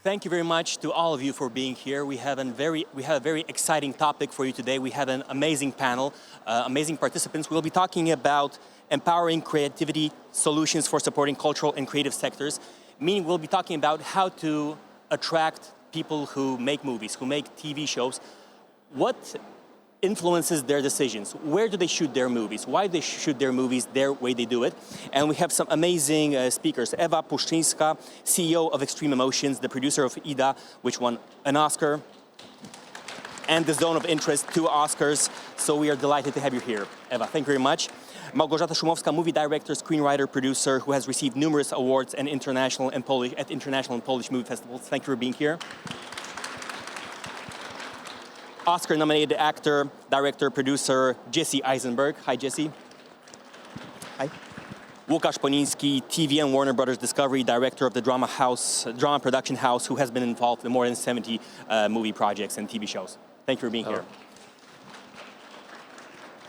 thank you very much to all of you for being here. We have a very exciting topic for you today. We have an amazing panel, amazing participants. We'll be talking about empowering creativity solutions for supporting cultural and creative sectors. Meaning we'll be talking about how to attract people who make movies, who make TV shows. What influences their decisions? Where do they shoot their movies? Why they shoot their movies their way they do it? And we have some amazing speakers. Ewa Puszczyńska, CEO of Extreme Emotions, the producer of Ida, which won an Oscar, and The Zone of Interest, 2 Oscars. So we are delighted to have you here. Ewa, thank you very much. Małgorzata Szumowska, movie director, screenwriter, producer, who has received numerous awards and international and Polish movie festivals. Thank you for being here. Oscar-nominated actor, director, producer, Jesse Eisenberg. Hi, Jesse. Hi. Łukasz Poniński, TV and Warner Brothers Discovery, director of the drama production house, who has been involved in more than 70 movie projects and TV shows. Thank you for being here.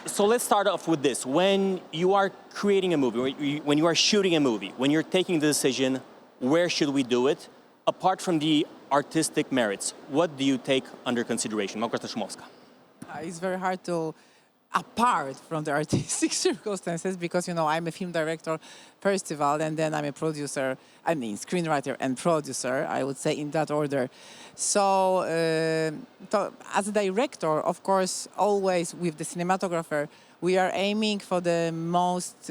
So let's start off with this. When you are creating a movie, when you are shooting a movie, when you're taking the decision, where should we do it? Apart from the artistic merits, what do you take under consideration? Małgorzata Szumowska. It's very hard to, apart from the artistic circumstances, because, I'm a film director, first of all, and then I'm a producer, screenwriter and producer, I would say in that order. So, as a director, of course, always with the cinematographer, we are aiming for the most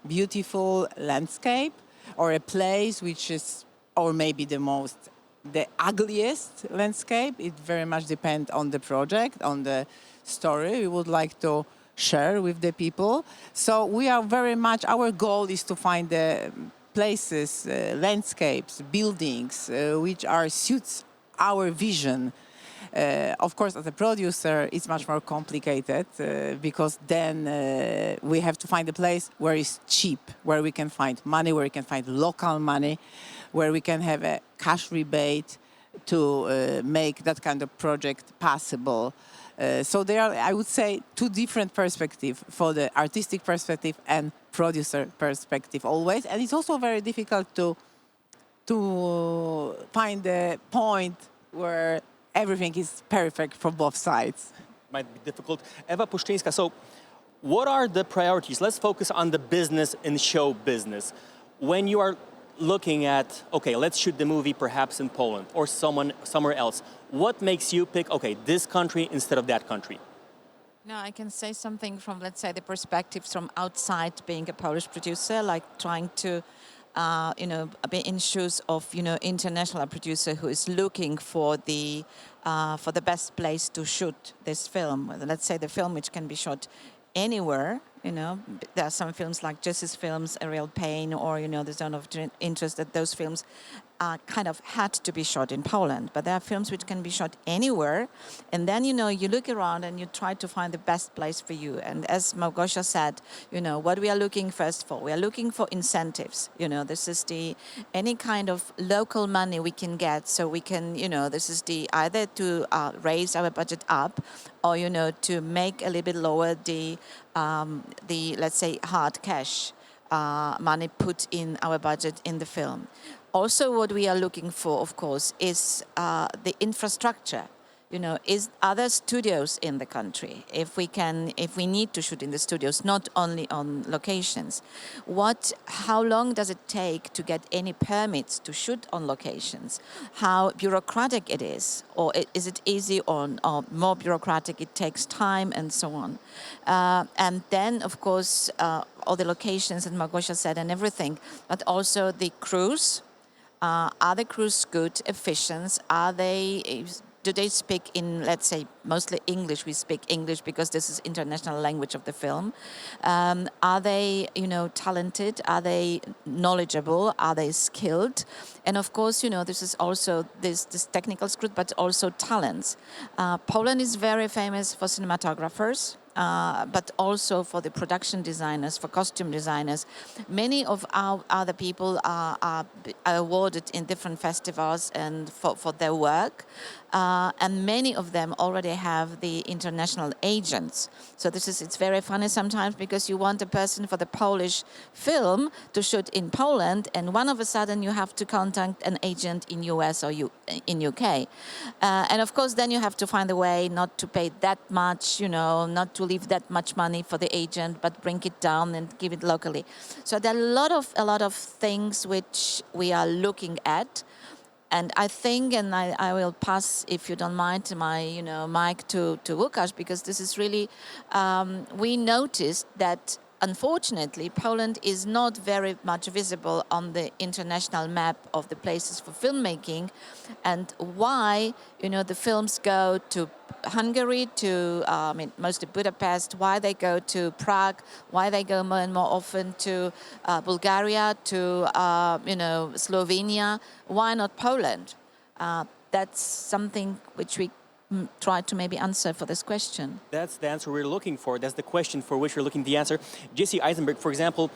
beautiful landscape or a place which is, or maybe the ugliest landscape. It very much depends on the project, on the story we would like to share with the people. So we are very much, our goal is to find the places, landscapes, buildings, which suits our vision. Of course, as a producer, it's much more complicated because then we have to find a place where it's cheap, where we can find money, where we can find local money, where we can have a cash rebate to make that kind of project possible. So there are, I would say, 2 different perspectives for the artistic perspective and producer perspective always. And it's also very difficult to find the point where everything is perfect for both sides. Might be difficult. Ewa Puszczyńska, so what are the priorities? Let's focus on the business and show business. When you are looking at, okay, let's shoot the movie perhaps in Poland or somewhere else, what makes you pick, okay, this country instead of that country? No, I can say something from, let's say, the perspectives from outside being a Polish producer, like trying to be in shoes of, international producer who is looking for the best place to shoot this film. Let's say the film which can be shot anywhere. There are some films like Jesse's films, A Real Pain, or, The Zone of Interest, that those films kind of had to be shot in Poland. But there are films which can be shot anywhere. And then, you look around and you try to find the best place for you. And as Małgosia said, what we are looking first for, we are looking for incentives. This is any kind of local money we can get. So we can, this is either to raise our budget up or, to make a little bit lower the let's say, hard cash money put in our budget in the film. Also, what we are looking for, of course, is the infrastructure. Is other studios in the country? If we need to shoot in the studios, not only on locations, how long does it take to get any permits to shoot on locations? How bureaucratic it is, or is it easy, or more bureaucratic? It takes time, and so on. And then, of course, all the locations, and Małgosia said, and everything, but also the crews. Are the crews good, efficient? Do they speak in, let's say, mostly English? We speak English because this is international language of the film. Are they, talented? Are they knowledgeable? Are they skilled? And of course, this is also this technical script, but also talents. Poland is very famous for cinematographers. but also for the production designers, for costume designers. Many of our other people are awarded in different festivals and for their work. And many of them already have the international agents. So it's very funny sometimes because you want a person for the Polish film to shoot in Poland, and one of a sudden you have to contact an agent in US or in UK. And of course then you have to find a way not to pay that much, not to leave that much money for the agent, but bring it down and give it locally. So there are a lot of things which we are looking at. And I think, and I will pass, if you don't mind, my mic to Łukasz, because this is really, we noticed that unfortunately Poland is not very much visible on the international map of the places for filmmaking, and why the films go to Hungary, to mostly Budapest, why they go to Prague, why they go more and more often to Bulgaria, to Slovenia, why not Poland? That's something which we try to maybe answer for this question. That's the answer we're looking for. That's the question for which we're looking the answer. Jesse Eisenberg, for example,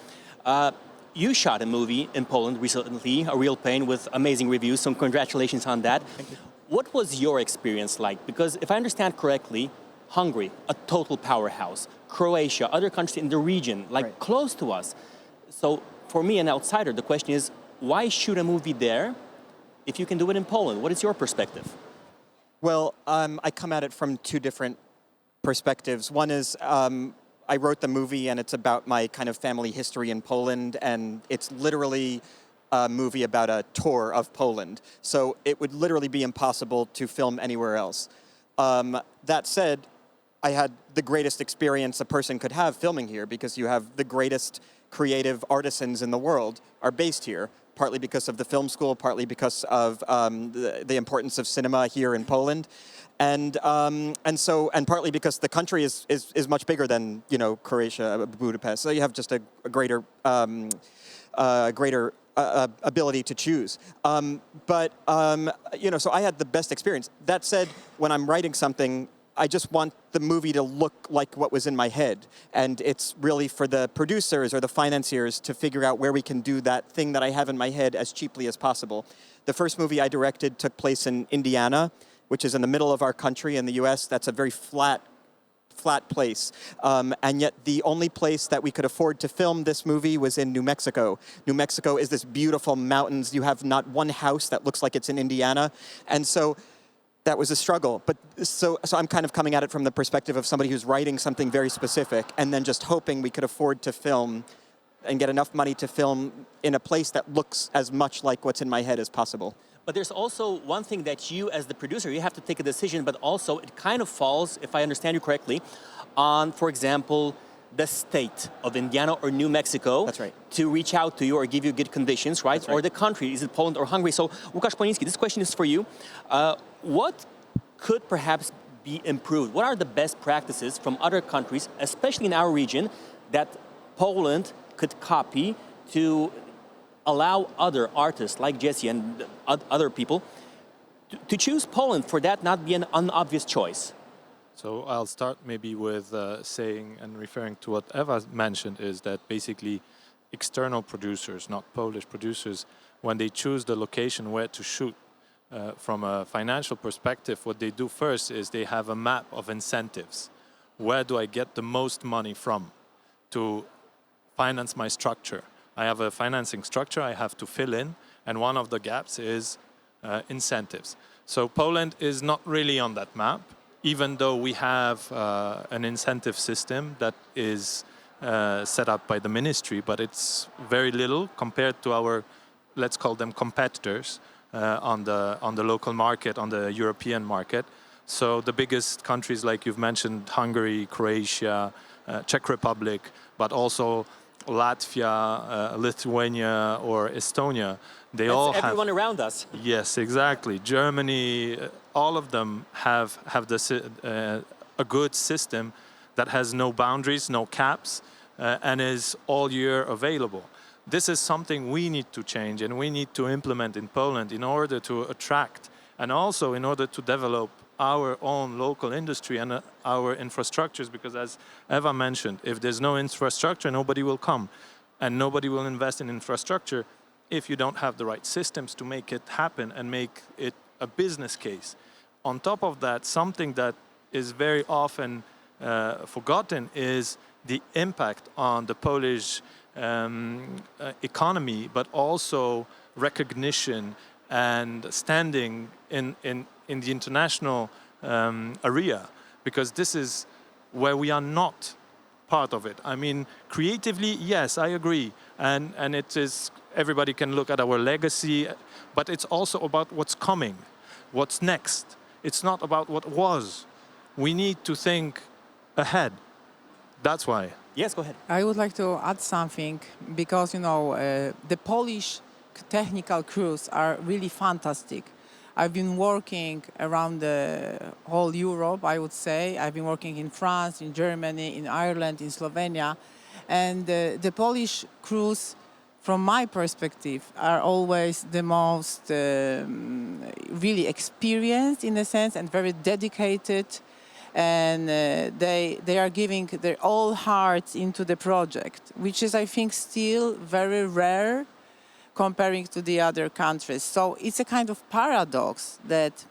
you shot a movie in Poland recently, A Real Pain, with amazing reviews, so congratulations on that. Thank you. What was your experience like? Because if I understand correctly, Hungary, a total powerhouse, Croatia, other countries in the region, Right. close to us. So for me, an outsider, the question is, why shoot a movie there if you can do it in Poland? What is your perspective? Well, I come at it from two different perspectives. One is I wrote the movie, and it's about my kind of family history in Poland, and it's literally a movie about a tour of Poland. So it would literally be impossible to film anywhere else. That said, I had the greatest experience a person could have filming here, because you have the greatest creative artisans in the world are based here, partly because of the film school, partly because of the importance of cinema here in Poland, and partly because the country is much bigger than Croatia, Budapest. So you have just a greater ability to choose. So I had the best experience. That said, when I'm writing something, I just want the movie to look like what was in my head. And it's really for the producers or the financiers to figure out where we can do that thing that I have in my head as cheaply as possible. The first movie I directed took place in Indiana, which is in the middle of our country in the US. That's a very flat place. And yet the only place that we could afford to film this movie was in New Mexico. New Mexico is this beautiful mountains. You have not one house that looks like it's in Indiana. And so that was a struggle. But so I'm kind of coming at it from the perspective of somebody who's writing something very specific and then just hoping we could afford to film and get enough money to film in a place that looks as much like what's in my head as possible. But there's also one thing that you, as the producer, you have to take a decision, but also it kind of falls, if I understand you correctly, on, for example, the state of Indiana or New Mexico. That's right. To reach out to you or give you good conditions, right? That's right. Or the country, is it Poland or Hungary? So, Łukasz Poniński, this question is for you. What could perhaps be improved? What are the best practices from other countries, especially in our region, that Poland could copy to allow other artists like Jesse and other people to choose Poland, for that not be an unobvious choice? So I'll start maybe with saying and referring to what Eva mentioned, is that basically external producers, not Polish producers, when they choose the location where to shoot, from a financial perspective, what they do first is they have a map of incentives. Where do I get the most money from to finance my structure? I have a financing structure I have to fill in, and one of the gaps is incentives. So Poland is not really on that map, even though we have an incentive system that is set up by the ministry, but it's very little compared to our, let's call them competitors, on the local market, on the European market. So the biggest countries, like you've mentioned, Hungary, Croatia, Czech Republic, but also Latvia, Lithuania, or Estonia, they That's all have everyone around us. Yes, exactly. Germany, all of them have this a good system that has no boundaries, no caps, and is all year available. This is something we need to change and we need to implement in Poland in order to attract and also in order to develop our own local industry and our infrastructures, because as Eva mentioned, if there's no infrastructure, nobody will come, and nobody will invest in infrastructure if you don't have the right systems to make it happen and make it a business case. On top of that, something that is very often forgotten is the impact on the Polish economy, but also recognition and standing in the international area, because this is where we are not part of it. I mean, creatively, yes, I agree, and it is, everybody can look at our legacy, but it's also about what's coming, what's next. It's not about what was. We need to think ahead. That's why. Yes, go ahead. I would like to add something because, the Polish technical crews are really fantastic. I've been working around the whole Europe, I would say. I've been working in France, in Germany, in Ireland, in Slovenia. And the Polish crews, from my perspective, are always the most really experienced in a sense and very dedicated. And they are giving their all hearts into the project, which is, I think, still very rare comparing to the other countries. So it's a kind of paradox that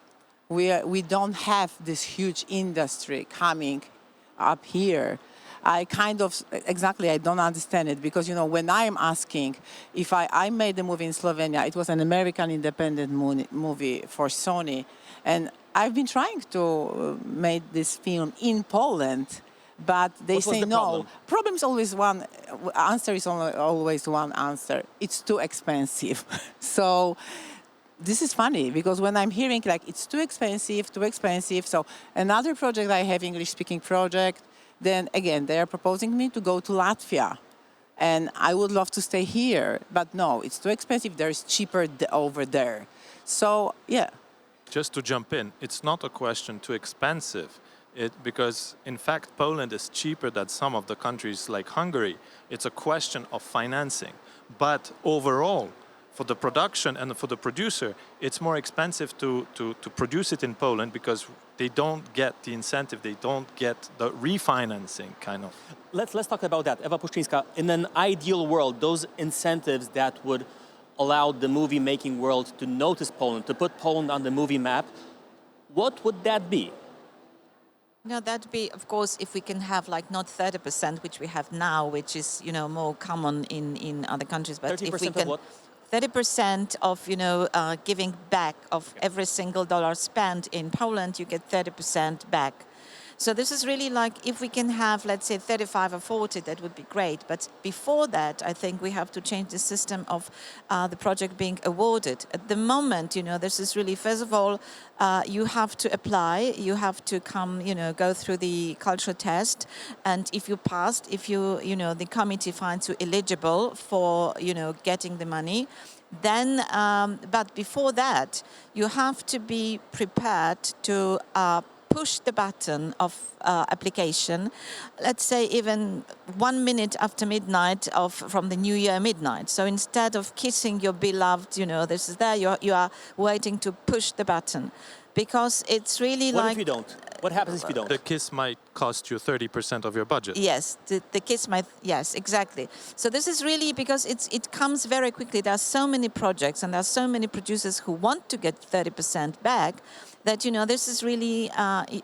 we don't have this huge industry coming up here. I don't understand it because, when I'm asking if I made a movie in Slovenia, it was an American independent movie for Sony. And I've been trying to make this film in Poland, but they What was say the no. Problem is always one answer is always one answer. It's too expensive. So this is funny because when I'm hearing like it's too expensive. So another project I have, English-speaking project, then again they are proposing me to go to Latvia, and I would love to stay here, but no, it's too expensive. There's cheaper over there. So yeah. Just to jump in, it's not a question too expensive, because in fact Poland is cheaper than some of the countries like Hungary. It's a question of financing. But overall, for the production and for the producer, it's more expensive to produce it in Poland because they don't get the incentive, they don't get the refinancing kind of. Let's talk about that. Eva Puszczyńska, in an ideal world, those incentives that would allow the movie-making world to notice Poland, to put Poland on the movie map, what would that be? That'd be, of course, if we can have like not 30%, which we have now, which is, more common in other countries. But 30% if we of can, what? 30% of, giving back of every single dollar spent in Poland, you get 30% back. So this is really like, if we can have, let's say, 35 or 40, that would be great. But before that, I think we have to change the system of the project being awarded. At the moment, this is really, first of all, you have to apply, you have to come, go through the cultural test. And if you passed, if the committee finds you eligible for, getting the money, then, but before that, you have to be prepared to push the button of application, let's say even 1 minute after midnight from the New Year midnight. So instead of kissing your beloved, this is there, you are waiting to push the button. Because it's really What like... if you don't? What happens if you don't? The kiss might cost you 30% of your budget. Yes, the kiss might, yes, exactly. So this is really because it comes very quickly. There are so many projects and there are so many producers who want to get 30% back that, this is really,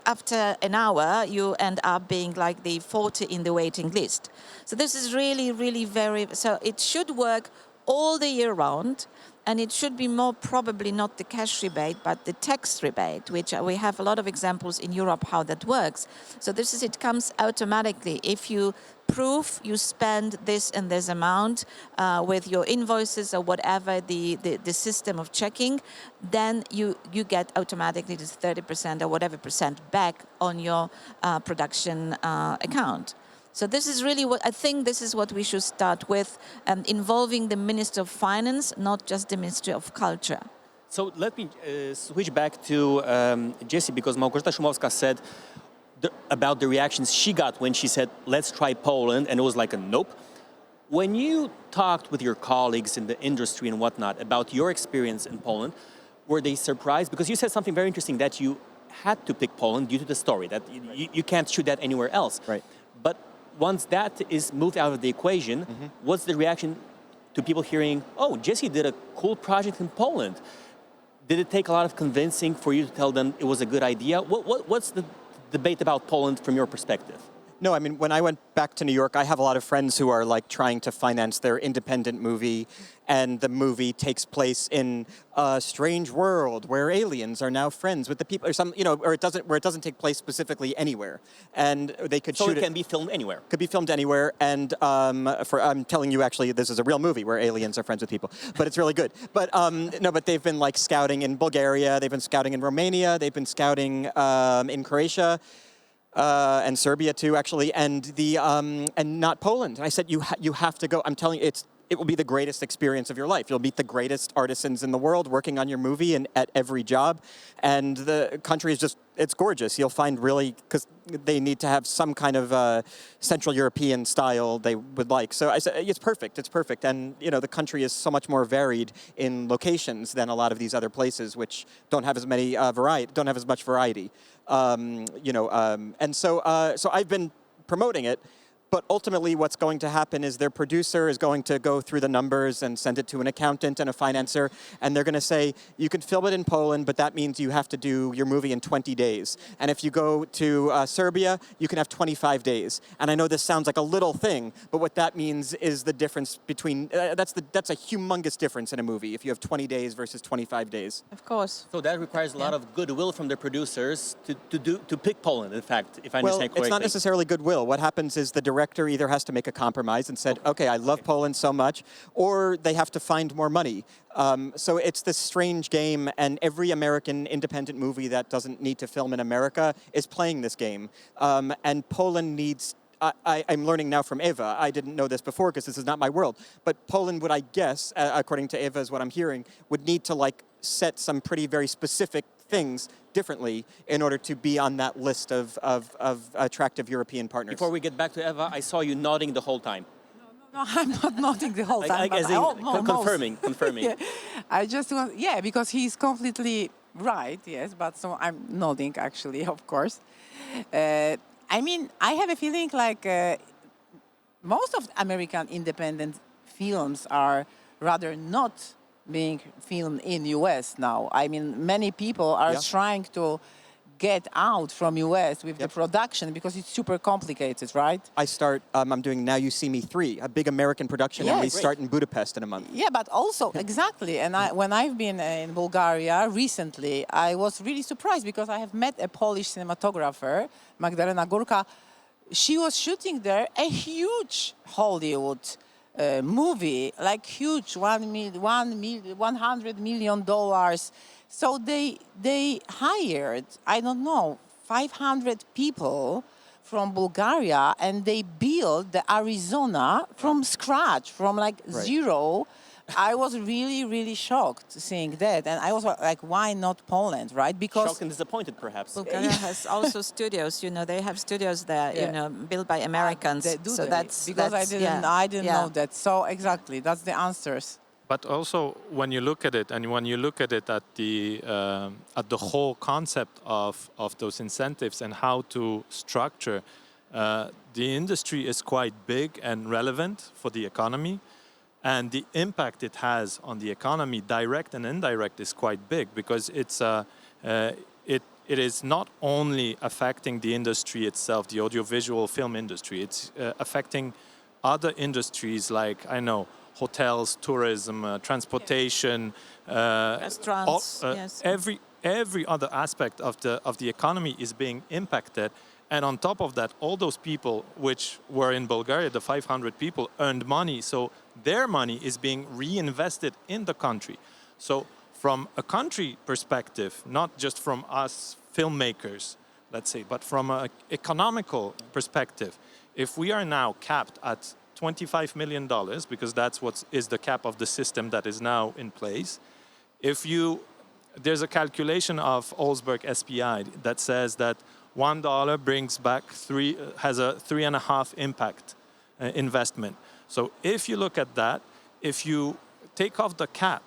after an hour, you end up being like the 40 in the waiting list. So this is really, really so it should work all the year round. And it should be more probably not the cash rebate, but the tax rebate, which we have a lot of examples in Europe how that works. So it comes automatically. If you prove you spend this and this amount with your invoices or whatever the system of checking, then you get automatically this 30% or whatever percent back on your production account. So this is really what I think this is what we should start with, involving the Minister of Finance, not just the Ministry of Culture. So let me switch back to Jessie, because Małgorzata Szumowska said about the reactions she got when she said, let's try Poland, and it was like a nope. When you talked with your colleagues in the industry and whatnot about your experience in Poland, were they surprised? Because you said something very interesting, that you had to pick Poland due to the story, that you can't shoot that anywhere else. Right. But once that is moved out of the equation, what's the reaction to people hearing, oh, Jesse did a cool project in Poland? Did it take a lot of convincing for you to tell them it was a good idea? What's the debate about Poland from your perspective? No, I mean, when I went back to New York, I have a lot of friends who are like trying to finance their independent movie, and the movie takes place in a strange world where aliens are now friends with the people, or some, you know, or where it doesn't take place specifically anywhere, and they could So shoot it can be filmed anywhere. Could be filmed anywhere, and I'm telling you, actually, this is a real movie where aliens are friends with people, but it's really good. But no, but they've been like scouting in Bulgaria, they've been scouting in Romania, they've been scouting in Croatia. And Serbia too, actually, and not Poland. And I said, you have to go. I'm telling you, it will be the greatest experience of your life. You'll meet the greatest artisans in the world working on your movie and at every job. And the country is just, it's gorgeous. You'll find really, because they need to have some kind of Central European style they would like. So I said, it's perfect, it's perfect. And, you know, the country is so much more varied in locations than a lot of these other places, which don't have as many don't have as much variety. And so I've been promoting it. But ultimately, what's going to happen is their producer is going to go through the numbers and send it to an accountant and a financer, and they're going to say, you can film it in Poland, but that means you have to do your movie in 20 days. And if you go to Serbia, you can have 25 days. And I know this sounds like a little thing, but what that means is the difference between, that's a humongous difference in a movie, if you have 20 days versus 25 days. Of course. So that requires a lot of goodwill from the producers to pick Poland, in fact, if I understand correctly. It's not necessarily goodwill. What happens is the director either has to make a compromise and said, okay, I love Poland so much, or they have to find more money. So it's this strange game, and every American independent movie that doesn't need to film in America is playing this game. And Poland needs, I'm learning now from Eva, I didn't know this before because this is not my world, but Poland would, I guess, according to Eva is what I'm hearing, would need to like set some pretty very specific things differently in order to be on that list of attractive European partners. Before we get back to Eva, I saw you nodding the whole time. No, I'm not nodding the whole time. As in, confirming. Yeah. I just want, because he's completely right, yes, but so I'm nodding actually, of course. I mean, I have a feeling like most of American independent films are rather not being filmed in US now. I mean, many people are trying to get out from US with the production because it's super complicated, right? I'm doing Now You See Me 3, a big American production, and we start in Budapest in a month. Yeah, but also, exactly. And when I've been in Bulgaria recently, I was really surprised because I have met a Polish cinematographer, Magdalena Górka. She was shooting there a huge Hollywood movie, like huge, $100 million. So they hired, I don't know, 500 people from Bulgaria, and they built the Arizona from scratch, from like zero. I was really, really shocked seeing that. And I was like, why not Poland, right? Because shocked and disappointed, perhaps. Bulgaria has also studios, they have studios there, built by Americans. So that's because I didn't know that. So exactly, that's the answers. But also, when you look at it, and when you look at it at the whole concept of those incentives and how to structure, the industry is quite big and relevant for the economy. And the impact it has on the economy, direct and indirect, is quite big because it is not only affecting the industry itself, the audiovisual film industry. It's affecting other industries like, hotels, tourism, transportation, restaurants. Every other aspect of the economy is being impacted. And on top of that, all those people which were in Bulgaria, the 500 people, earned money. So their money is being reinvested in the country. So from a country perspective, not just from us filmmakers, let's say, but from an economical perspective, if we are now capped at $25 million, because that's what is the cap of the system that is now in place, there's a calculation of Olsberg SPI that says that $1 brings back has a 3.5 impact investment. So if you look at that, if you take off the cap,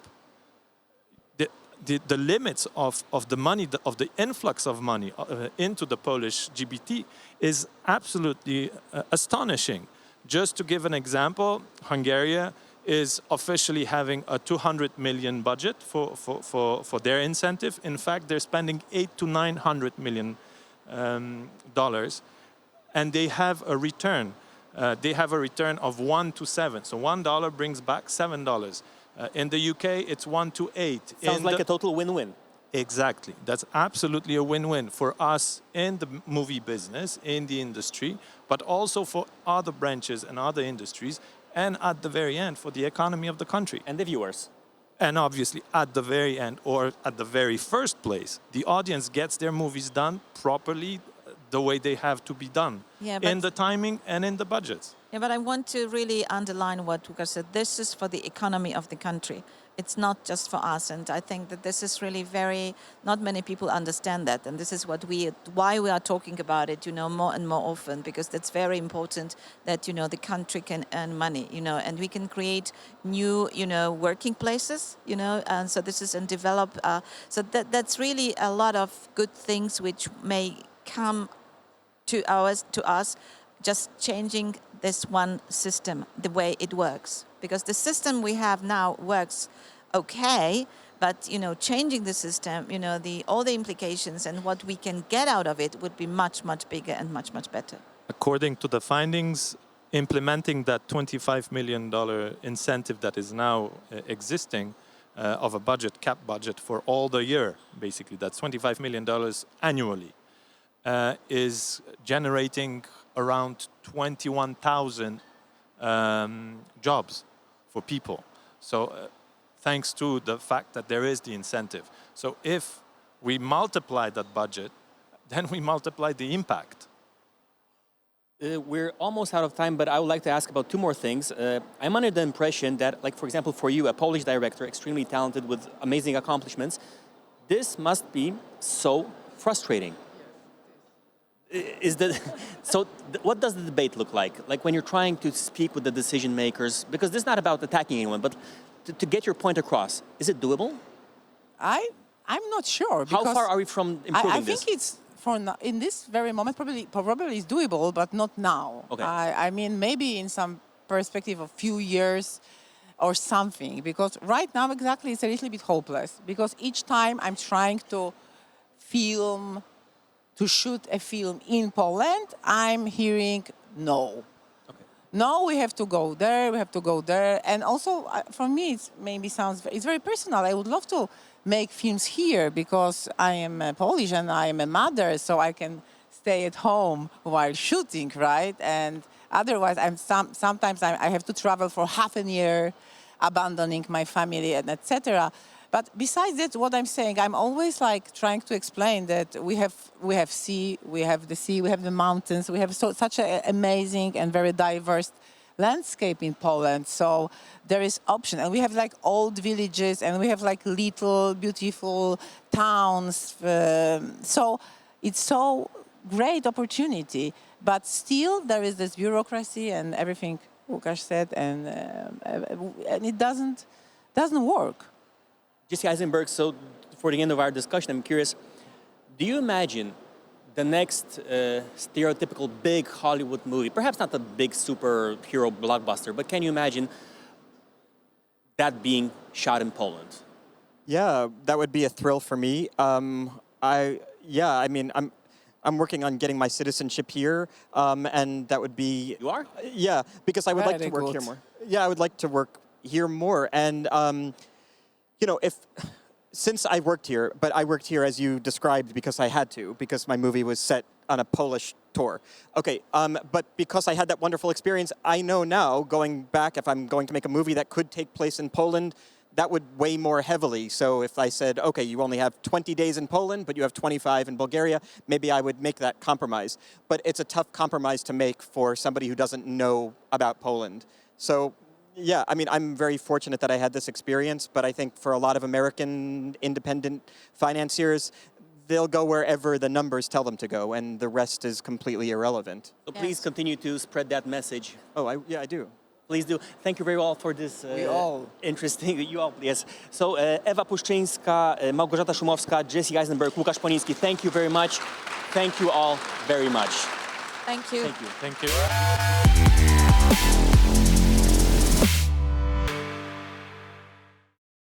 the limits of the money, of the influx of money into the Polish GBT is absolutely astonishing. Just to give an example, Hungary is officially having a 200 million budget for their incentive. In fact, they're spending 800 to 900 million dollars, and they have a return. They have a return of 1 to 7. So $1 brings back $7. In the UK, it's 1 to 8. Sounds like a total win-win. Exactly. That's absolutely a win-win for us in the movie business, in the industry, but also for other branches and other industries, and at the very end for the economy of the country. And the viewers. And obviously at the very end, or at the very first place, the audience gets their movies done properly, the way they have to be done, in the timing and in the budgets. Yeah, but I want to really underline what Łukasz said. This is for the economy of the country. It's not just for us, and I think that this is really not many people understand that, and this is why we are talking about it, more and more often, because that's very important that, the country can earn money, and we can create new, working places, and so this is and develop, so that's really a lot of good things which may come to us, just changing this one system, the way it works. Because the system we have now works okay, but changing the system, all the implications and what we can get out of it would be much, much bigger and much, much better. According to the findings, implementing that $25 million incentive that is now existing of a cap budget for all the year, basically, that's $25 million annually, is generating around 21,000 jobs for people. So thanks to the fact that there is the incentive. So if we multiply that budget, then we multiply the impact. We're almost out of time, but I would like to ask about two more things. I'm under the impression that, like, for example, for you, a Polish director, extremely talented with amazing accomplishments, this must be so frustrating. What does the debate look like? Like when you're trying to speak with the decision makers, because this is not about attacking anyone, but to get your point across, is it doable? I'm not sure. How far are we from improving I think it's in this very moment probably is doable, but not now. Okay. I mean, maybe in some perspective of few years or something, because right now exactly it's a little bit hopeless, because each time I'm trying to shoot a film in Poland, I'm hearing no. Okay. No, we have to go there. And also, for me, it's very personal. I would love to make films here because I am Polish and I am a mother, so I can stay at home while shooting, right? And otherwise, sometimes I have to travel for half a year, abandoning my family and etc. But besides that, what I'm saying, I'm always like trying to explain that we have the sea, we have the mountains, we have such an amazing and very diverse landscape in Poland. So there is option, and we have like old villages, and we have like little beautiful towns. So it's so great opportunity, but still there is this bureaucracy and everything Łukasz said, and it doesn't work. Jesse Eisenberg, so for the end of our discussion, I'm curious, do you imagine the next stereotypical big Hollywood movie, perhaps not the big superhero blockbuster, but can you imagine that being shot in Poland? Yeah, that would be a thrill for me. I'm working on getting my citizenship here, and that would be... You are? Yeah, because I would like to work here more. Yeah, I would like to work here more, and since I worked here, but I worked here as you described because I had to, because my movie was set on a Polish tour. Okay, but because I had that wonderful experience, I know now, going back, if I'm going to make a movie that could take place in Poland, that would weigh more heavily. So if I said, okay, you only have 20 days in Poland, but you have 25 in Bulgaria, maybe I would make that compromise. But it's a tough compromise to make for somebody who doesn't know about Poland. So yeah, I mean, I'm very fortunate that I had this experience, but I think for a lot of American independent financiers, they'll go wherever the numbers tell them to go, and the rest is completely irrelevant. So please continue to spread that message. Oh, I do. Please do. Thank you very all for this interesting. You all, yes. So Ewa Puszczyńska, Małgorzata Szumowska, Jesse Eisenberg, Łukasz Poniński. Thank you very much. Thank you all very much. Thank you. Thank you. Thank you.